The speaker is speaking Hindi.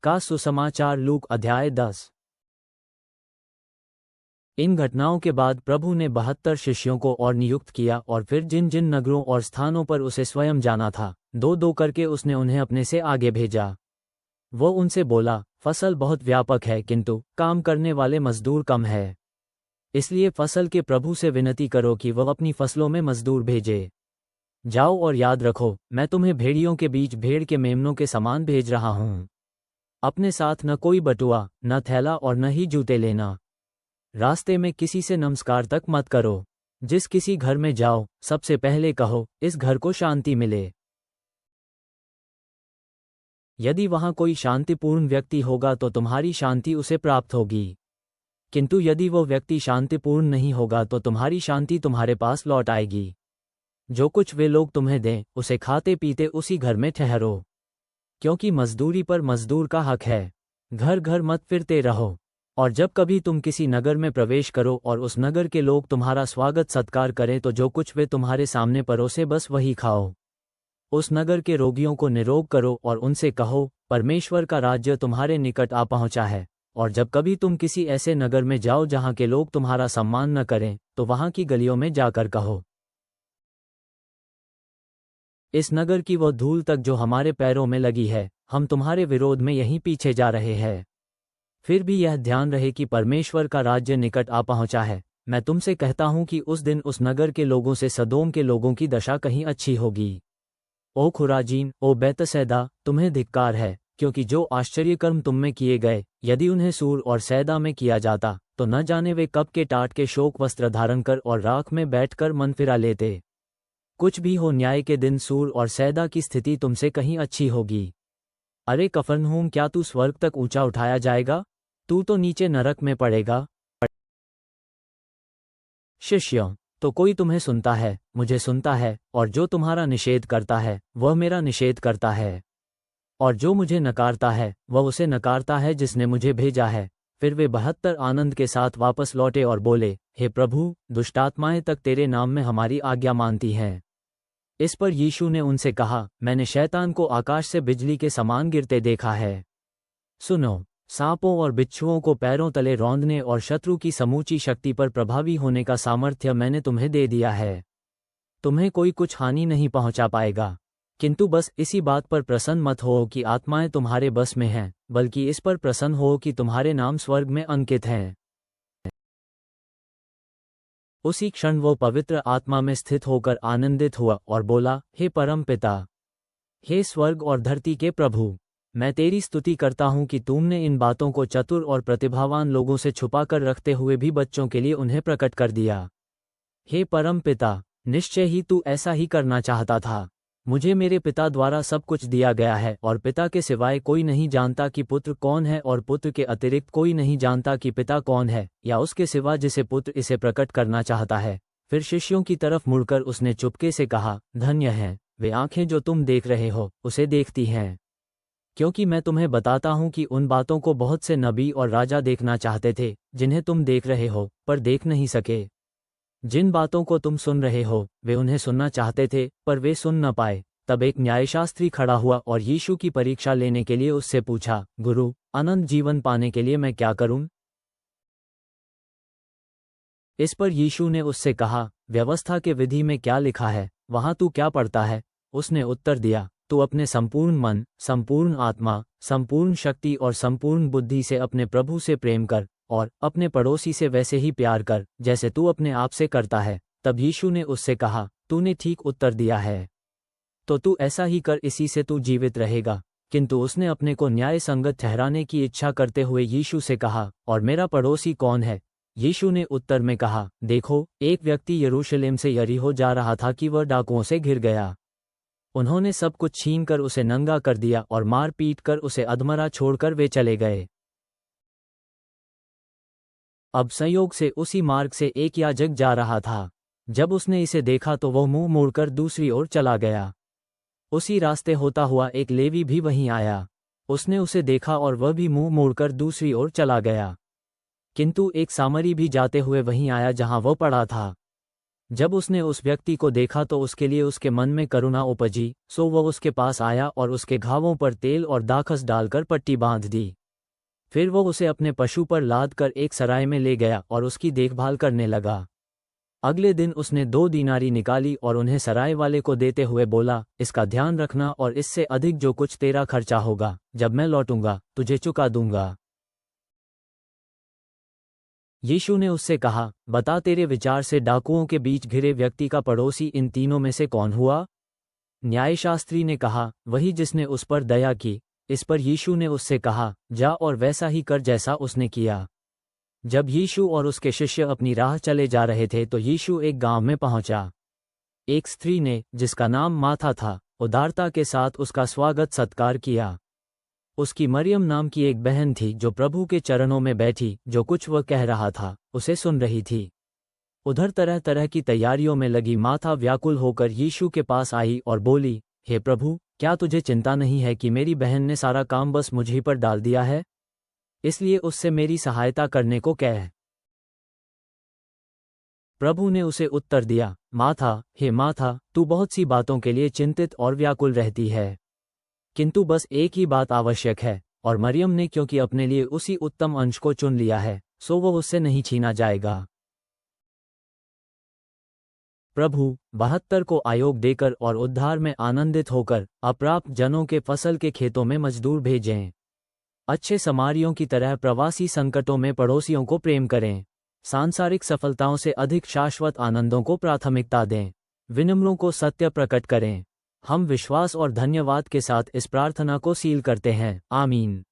का सुसमाचार। लूक अध्याय 10। इन घटनाओं के बाद प्रभु ने 72 शिष्यों को और नियुक्त किया, और फिर जिन जिन नगरों और स्थानों पर उसे स्वयं जाना था, दो दो करके उसने उन्हें अपने से आगे भेजा। वो उनसे बोला, फसल बहुत व्यापक है, किंतु काम करने वाले मजदूर कम है। इसलिए फसल के प्रभु से विनती करो कि वह अपनी फसलों में मजदूर भेजे। जाओ और याद रखो, मैं तुम्हें भेड़ियों के बीच भेड़ के मेमनों के समान भेज रहा हूँ। अपने साथ न कोई बटुआ, न थैला और न ही जूते लेना। रास्ते में किसी से नमस्कार तक मत करो। जिस किसी घर में जाओ, सबसे पहले कहो, इस घर को शांति मिले। यदि वहां कोई शांतिपूर्ण व्यक्ति होगा तो तुम्हारी शांति उसे प्राप्त होगी, किंतु यदि वो व्यक्ति शांतिपूर्ण नहीं होगा तो तुम्हारी शांति तुम्हारे पास लौट आएगी। जो कुछ वे लोग तुम्हें दें, उसे खाते पीते उसी घर में ठहरो, क्योंकि मजदूरी पर मजदूर का हक है। घर घर मत फिरते रहो, और जब कभी तुम किसी नगर में प्रवेश करो और उस नगर के लोग तुम्हारा स्वागत सत्कार करें, तो जो कुछ वे तुम्हारे सामने परोसे बस वही खाओ। उस नगर के रोगियों को निरोग करो और उनसे कहो, परमेश्वर का राज्य तुम्हारे निकट आ पहुंचा है। और जब कभी तुम किसी ऐसे नगर में जाओ जहां के लोग तुम्हारा सम्मान न करें, तो वहां की गलियों में जाकर कहो, इस नगर की वो धूल तक जो हमारे पैरों में लगी है, हम तुम्हारे विरोध में यहीं पीछे जा रहे हैं। फिर भी यह ध्यान रहे कि परमेश्वर का राज्य निकट आ पहुंचा है। मैं तुमसे कहता हूं कि उस दिन उस नगर के लोगों से सदोम के लोगों की दशा कहीं अच्छी होगी। ओ खुराजीन, ओ बैतसैदा, तुम्हें धिक्कार है, क्योंकि जो आश्चर्यकर्म तुम में किए गए, यदि उन्हें सूर और सैदा में किया जाता, तो न जाने वे कब के टाट के शोक वस्त्र धारण कर और राख में बैठकर मन फिरा लेते। कुछ भी हो, न्याय के दिन सूर और सैदा की स्थिति तुमसे कहीं अच्छी होगी। अरे कफरनहूम, क्या तू स्वर्ग तक ऊंचा उठाया जाएगा? तू तो नीचे नरक में पड़ेगा। शिष्यों, तो कोई तुम्हें सुनता है, मुझे सुनता है, और जो तुम्हारा निषेध करता है, वह मेरा निषेध करता है। और जो मुझे नकारता है, वह उसे नकारता है जिसने मुझे भेजा है। फिर वे 72 आनंद के साथ वापस लौटे और बोले, हे प्रभु, दुष्टात्माएं तक तेरे नाम में हमारी आज्ञा मानती हैं। इस पर यीशु ने उनसे कहा, मैंने शैतान को आकाश से बिजली के समान गिरते देखा है। सुनो, सांपों और बिच्छुओं को पैरों तले रौंदने और शत्रु की समूची शक्ति पर प्रभावी होने का सामर्थ्य मैंने तुम्हें दे दिया है। तुम्हें कोई कुछ हानि नहीं पहुंचा पाएगा। किंतु बस इसी बात पर प्रसन्न मत हो कि आत्माएं तुम्हारे बस में हैं, बल्कि इस पर प्रसन्न हो कि तुम्हारे नाम स्वर्ग में अंकित हैं। उसी क्षण वो पवित्र आत्मा में स्थित होकर आनंदित हुआ और बोला, हे परम पिता, हे स्वर्ग और धरती के प्रभु, मैं तेरी स्तुति करता हूँ कि तुमने इन बातों को चतुर और प्रतिभावान लोगों से छुपाकर रखते हुए भी बच्चों के लिए उन्हें प्रकट कर दिया। हे परम पिता, निश्चय ही तू ऐसा ही करना चाहता था। मुझे मेरे पिता द्वारा सब कुछ दिया गया है, और पिता के सिवाय कोई नहीं जानता कि पुत्र कौन है, और पुत्र के अतिरिक्त कोई नहीं जानता कि पिता कौन है, या उसके सिवा जिसे पुत्र इसे प्रकट करना चाहता है। फिर शिष्यों की तरफ मुड़कर उसने चुपके से कहा, धन्य हैं वे आंखें जो तुम देख रहे हो, उसे देखती हैं। क्योंकि मैं तुम्हें बताता हूं कि उन बातों को बहुत से नबी और राजा देखना चाहते थे, जिन्हें तुम देख रहे हो, पर देख नहीं सके। जिन बातों को तुम सुन रहे हो, वे उन्हें सुनना चाहते थे, पर वे सुन न पाए। तब एक न्यायशास्त्री खड़ा हुआ और यीशु की परीक्षा लेने के लिए उससे पूछा, गुरु, अनंत जीवन पाने के लिए मैं क्या करूं? इस पर यीशु ने उससे कहा, व्यवस्था के विधि में क्या लिखा है, वहां तू क्या पढ़ता है? उसने उत्तर दिया, तू अपने संपूर्ण मन, संपूर्ण आत्मा, संपूर्ण शक्ति और संपूर्ण बुद्धि से अपने प्रभु से प्रेम कर, और अपने पड़ोसी से वैसे ही प्यार कर जैसे तू अपने आप से करता है। तब यीशु ने उससे कहा, तूने ठीक उत्तर दिया है, तो तू ऐसा ही कर, इसी से तू जीवित रहेगा। किंतु उसने अपने को न्याय संगत ठहराने की इच्छा करते हुए यीशु से कहा, और मेरा पड़ोसी कौन है? यीशु ने उत्तर में कहा, देखो, एक व्यक्ति यरूशलेम से यरीहो जा रहा था कि वह डाकुओं से घिर गया। उन्होंने सब कुछ छीनकर उसे नंगा कर दिया और मार पीट कर उसे अधमरा छोड़कर वे चले गए। अब संयोग से उसी मार्ग से एक याजक जा रहा था। जब उसने इसे देखा तो वह मुंह मोड़कर दूसरी ओर चला गया। उसी रास्ते होता हुआ एक लेवी भी वहीं आया। उसने उसे देखा और वह भी मुंह मोड़कर दूसरी ओर चला गया। किंतु एक सामरी भी जाते हुए वहीं आया जहां वह पड़ा था। जब उसने उस व्यक्ति को देखा तो उसके लिए उसके मन में करुणा उपजी, सो वह उसके पास आया और उसके घावों पर तेल और दाखस डालकर पट्टी बांध दी। फिर वो उसे अपने पशु पर लाद कर एक सराय में ले गया और उसकी देखभाल करने लगा। अगले दिन उसने 2 दीनारी निकाली और उन्हें सराय वाले को देते हुए बोला, इसका ध्यान रखना और इससे अधिक जो कुछ तेरा खर्चा होगा, जब मैं लौटूंगा तुझे चुका दूंगा। यीशु ने उससे कहा, बता तेरे विचार से डाकुओं के बीच घिरे व्यक्ति का पड़ोसी इन तीनों में से कौन हुआ? न्यायशास्त्री ने कहा, वही जिसने उस पर दया की। इस पर यीशु ने उससे कहा, जा और वैसा ही कर जैसा उसने किया। जब यीशु और उसके शिष्य अपनी राह चले जा रहे थे तो यीशु एक गांव में पहुंचा। एक स्त्री ने, जिसका नाम माथा था, उदारता के साथ उसका स्वागत सत्कार किया। उसकी मरियम नाम की एक बहन थी जो प्रभु के चरणों में बैठी, जो कुछ वह कह रहा था उसे सुन रही थी। उधर तरह तरह की तैयारियों में लगी माथा व्याकुल होकर यीशु के पास आई और बोली, हे प्रभु, क्या तुझे चिंता नहीं है कि मेरी बहन ने सारा काम बस मुझ ही पर डाल दिया है? इसलिए उससे मेरी सहायता करने को कह। प्रभु ने उसे उत्तर दिया, माथा, हे माथा, तू बहुत सी बातों के लिए चिंतित और व्याकुल रहती है, किंतु बस एक ही बात आवश्यक है, और मरियम ने क्योंकि अपने लिए उसी उत्तम अंश को चुन लिया है, सो वो उससे नहीं छीना जाएगा। प्रभु 72 को आयोग देकर और उद्धार में आनंदित होकर अप्राप्त जनों के फसल के खेतों में मजदूर भेजें। अच्छे समारियों की तरह प्रवासी संकटों में पड़ोसियों को प्रेम करें। सांसारिक सफलताओं से अधिक शाश्वत आनंदों को प्राथमिकता दें। विनम्रों को सत्य प्रकट करें। हम विश्वास और धन्यवाद के साथ इस प्रार्थना को सील करते हैं। आमीन।